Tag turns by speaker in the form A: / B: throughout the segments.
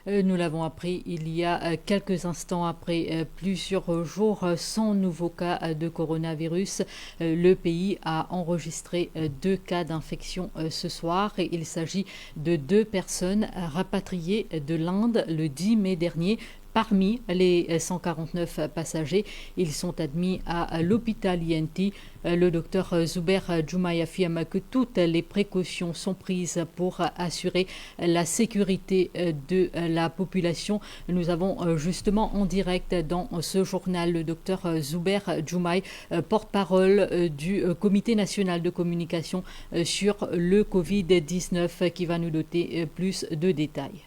A: Nous l'avons appris il y a quelques instants après plusieurs jours sans nouveau cas de coronavirus. Le pays a enregistré 2 cas d'infection ce soir et il s'agit de 2 personnes rapatriées de l'Inde le 10 mai dernier. Parmi les 149 passagers, ils sont admis à l'hôpital INT. Le docteur Zubair Jumai affirme que toutes les précautions sont prises pour assurer la sécurité de la population. Nous avons justement en direct dans ce journal le docteur Zubair Jumai, porte-parole du Comité national de communication sur le Covid-19, qui va nous doter plus de détails.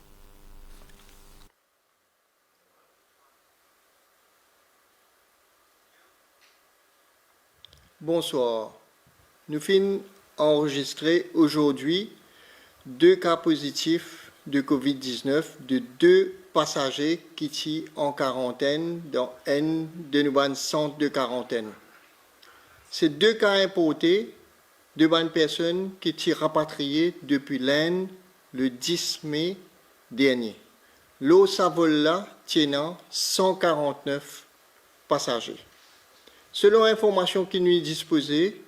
B: Bonsoir. Nous finissons enregistrer aujourd'hui 2 cas positifs de Covid-19 de 2 passagers qui sont en quarantaine dans un de nos centres de quarantaine. Ces 2 cas importés de bonnes personnes qui sont rapatriées depuis l'Inde le 10 mai dernier. L'eau Savol-là tiennant 149 passagers. Selon l'information qui nous est disposée,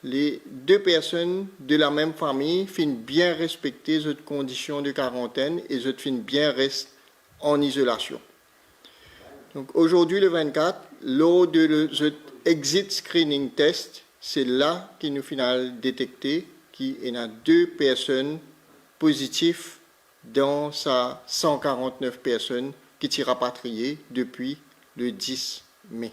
B: les 2 personnes de la même famille finissent bien respecter les conditions de quarantaine et les finissent bien rester en isolation. Donc aujourd'hui, le 24, lors de l'exit screening test, c'est là qu'il nous finit détecté qu'il y a 2 personnes positives dans sa 149 personnes qui sont rapatriées depuis le 10 mai.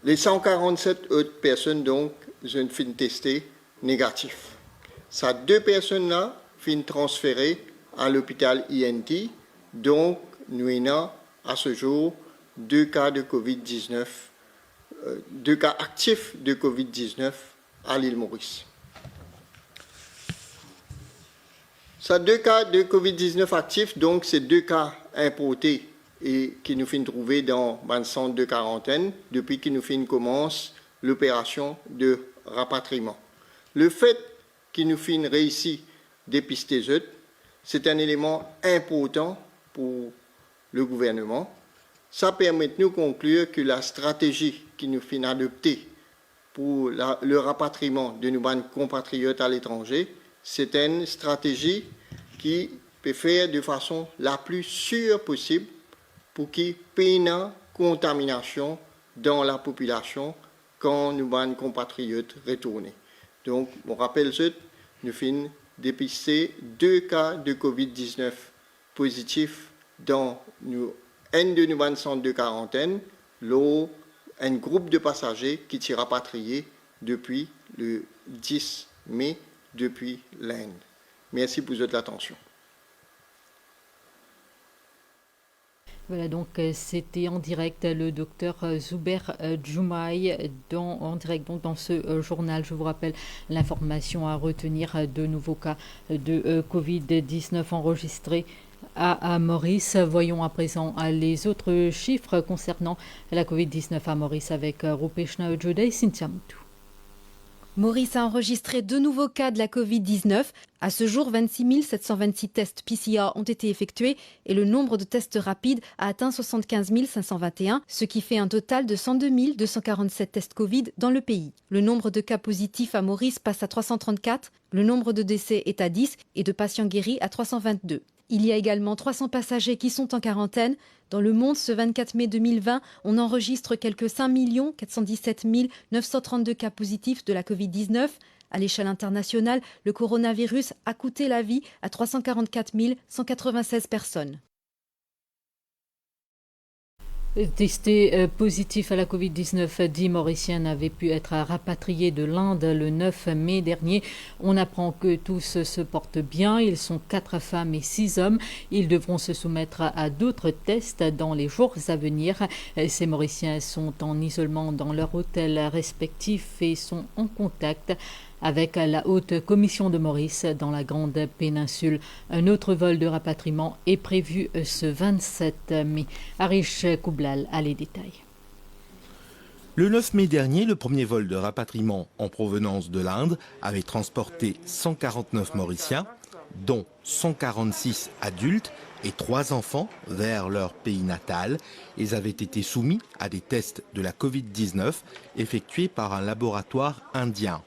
B: Les 147 autres personnes, donc, sont fin testées négatifs. Ces 2 personnes-là finissent transférées à l'hôpital INT. Donc, nous avons à ce jour 2 cas de Covid-19, 2 cas actifs de Covid-19 à l'île Maurice. Ces 2 cas de Covid-19 actifs, donc, c'est 2 cas importés et qui nous finissent trouver dans un centre de quarantaine depuis que nous finissons commence l'opération de rapatriement. Le fait qu'il nous finissent réussi dépister eux, c'est un élément important pour le gouvernement. Ça permet de nous conclure que la stratégie qui nous finit adoptée pour le rapatriement de nos compatriotes à l'étranger, c'est une stratégie qui peut faire de façon la plus sûre possible pour qu'il n'y ait pas de contamination dans la population quand nos compatriotes retournent. Donc, on rappelle que nous finissons dépister 2 cas de Covid-19 positifs dans un de nos centres de quarantaine, là, un groupe de passagers qui sont rapatriés depuis le 10 mai, depuis l'Inde. Merci pour votre attention.
A: Voilà, donc c'était en direct le docteur Zubair Jumai en direct donc dans ce journal. Je vous rappelle l'information à retenir: de nouveaux cas de Covid-19 enregistrés à Maurice. Voyons à présent les autres chiffres concernant la Covid-19 à Maurice avec Rupeshna Ojoda et Cynthia Moutou.
C: Maurice a enregistré 2 nouveaux cas de la Covid-19. À ce jour, 26 726 tests PCR ont été effectués et le nombre de tests rapides a atteint 75 521, ce qui fait un total de 102 247 tests Covid dans le pays. Le nombre de cas positifs à Maurice passe à 334, le nombre de décès est à 10 et de patients guéris à 322. Il y a également 300 passagers qui sont en quarantaine. Dans le monde, ce 24 mai 2020, on enregistre quelques 5 417 932 cas positifs de la Covid-19. À l'échelle internationale, le coronavirus a coûté la vie à 344 196 personnes.
A: Testé positif à la Covid-19, 10 Mauriciens avaient pu être rapatriés de l'Inde le 9 mai dernier. On apprend que tous se portent bien. Ils sont 4 femmes et 6 hommes. Ils devront se soumettre à d'autres tests dans les jours à venir. Ces Mauriciens sont en isolement dans leur hôtel respectif et sont en contact avec la haute commission de Maurice dans la Grande Péninsule. Un autre vol de rapatriement est prévu ce 27 mai. Arish Koublal a les détails.
D: Le 9 mai dernier, le premier vol de rapatriement en provenance de l'Inde avait transporté 149 Mauriciens. dont 146 adultes et 3 enfants, vers leur pays natal. Ils avaient été soumis à des tests de la Covid-19 effectués par un laboratoire indien.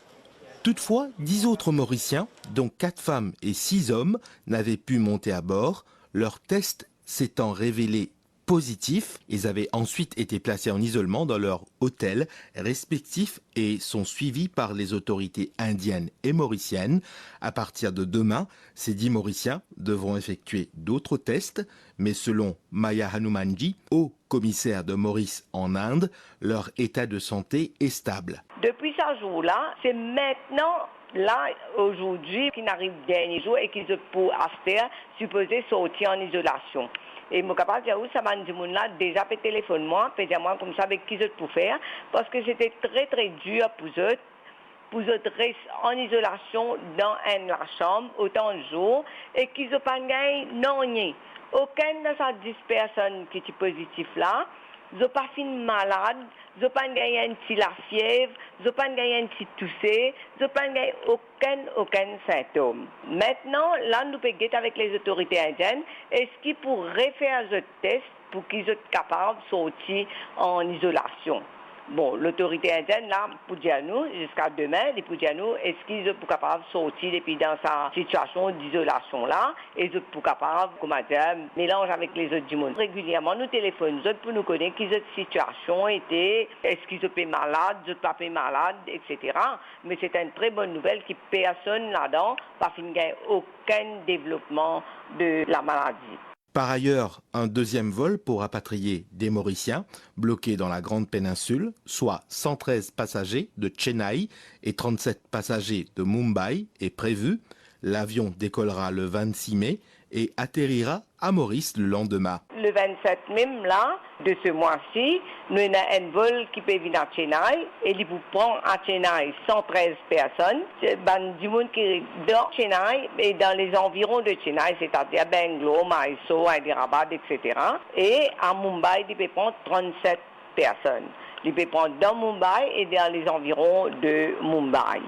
D: Toutefois, 10 autres Mauriciens, dont 4 femmes et 6 hommes, n'avaient pu monter à bord, leurs tests s'étant révélés positifs. Ils avaient ensuite été placés en isolement dans leur hôtel respectif et sont suivis par les autorités indiennes et mauriciennes. À partir de demain, ces 10 Mauriciens devront effectuer d'autres tests, mais selon Maya Hanumanji, haut commissaire de Maurice en Inde, leur état de santé est stable.
E: Depuis ce jour-là, c'est maintenant, là, aujourd'hui, qui n'arrive dernier jour et qui se pour acheter, supposé sortir en isolation. Et mon capable de dire, ça m'a dit, là, déjà, fait téléphone moi, fait dire moi comme ça, avec qui je peux faire, parce que c'était très, très dur pour eux rester en isolation dans la chambre, autant de jours, et qu'ils n'ont pas gagné, non, rien. Aucune de ces 10 personnes qui sont positives là, ils n'ont pas fini malade, ils n'ont pas gagné un petit la fièvre, ils n'ont pas gagné un petit toussé, ils n'ont pas gagné aucun symptôme. Maintenant, là, nous pouvons guetter avec les autorités indiennes. Est-ce qu'ils pourraient faire ce test pour qu'ils soient capables de sortir en isolation? Bon, l'autorité indienne, là, pour dire nous, jusqu'à demain, pour dire nous, est-ce qu'ils sont capables de sortir depuis dans sa situation d'isolation-là, et ils sont capables, comment dire, mélanger avec les autres du monde. Régulièrement, nous téléphonons pour nous connaître qui cette situation était, est-ce qu'ils sont malades, ils sont pas malades, etc. Mais c'est une très bonne nouvelle que personne là-dedans va finir aucun développement de la maladie.
D: Par ailleurs, un deuxième vol pour rapatrier des Mauriciens bloqués dans la Grande Péninsule, soit 113 passagers de Chennai et 37 passagers de Mumbai, est prévu. L'avion décollera le 26 mai et atterrira à Maurice le lendemain.
E: Le 27 même là, de ce mois-ci, nous avons un vol qui peut venir à Chennai et il vous prend à Chennai 113 personnes. Du monde qui est dans Chennai et dans les environs de Chennai, c'est-à-dire Bangalore, Mysore, Hyderabad, etc. Et à Mumbai, il peut prendre 37 personnes. Il peut prendre dans Mumbai et dans les environs de Mumbai.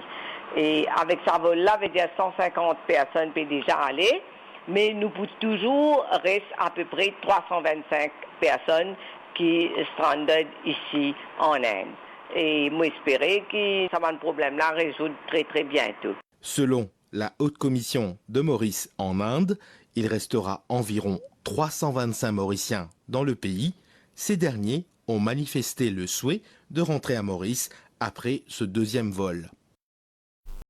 E: Et avec ce vol-là, veut dire 150 personnes peuvent déjà aller. Mais nous pouvons toujours rester à peu près 325 personnes qui stranded ici en Inde. Et moi espérer que ça va un problème-là résoudre très très bientôt.
D: Selon la Haute Commission de Maurice en Inde, il restera environ 325 Mauriciens dans le pays. Ces derniers ont manifesté le souhait de rentrer à Maurice après ce deuxième vol.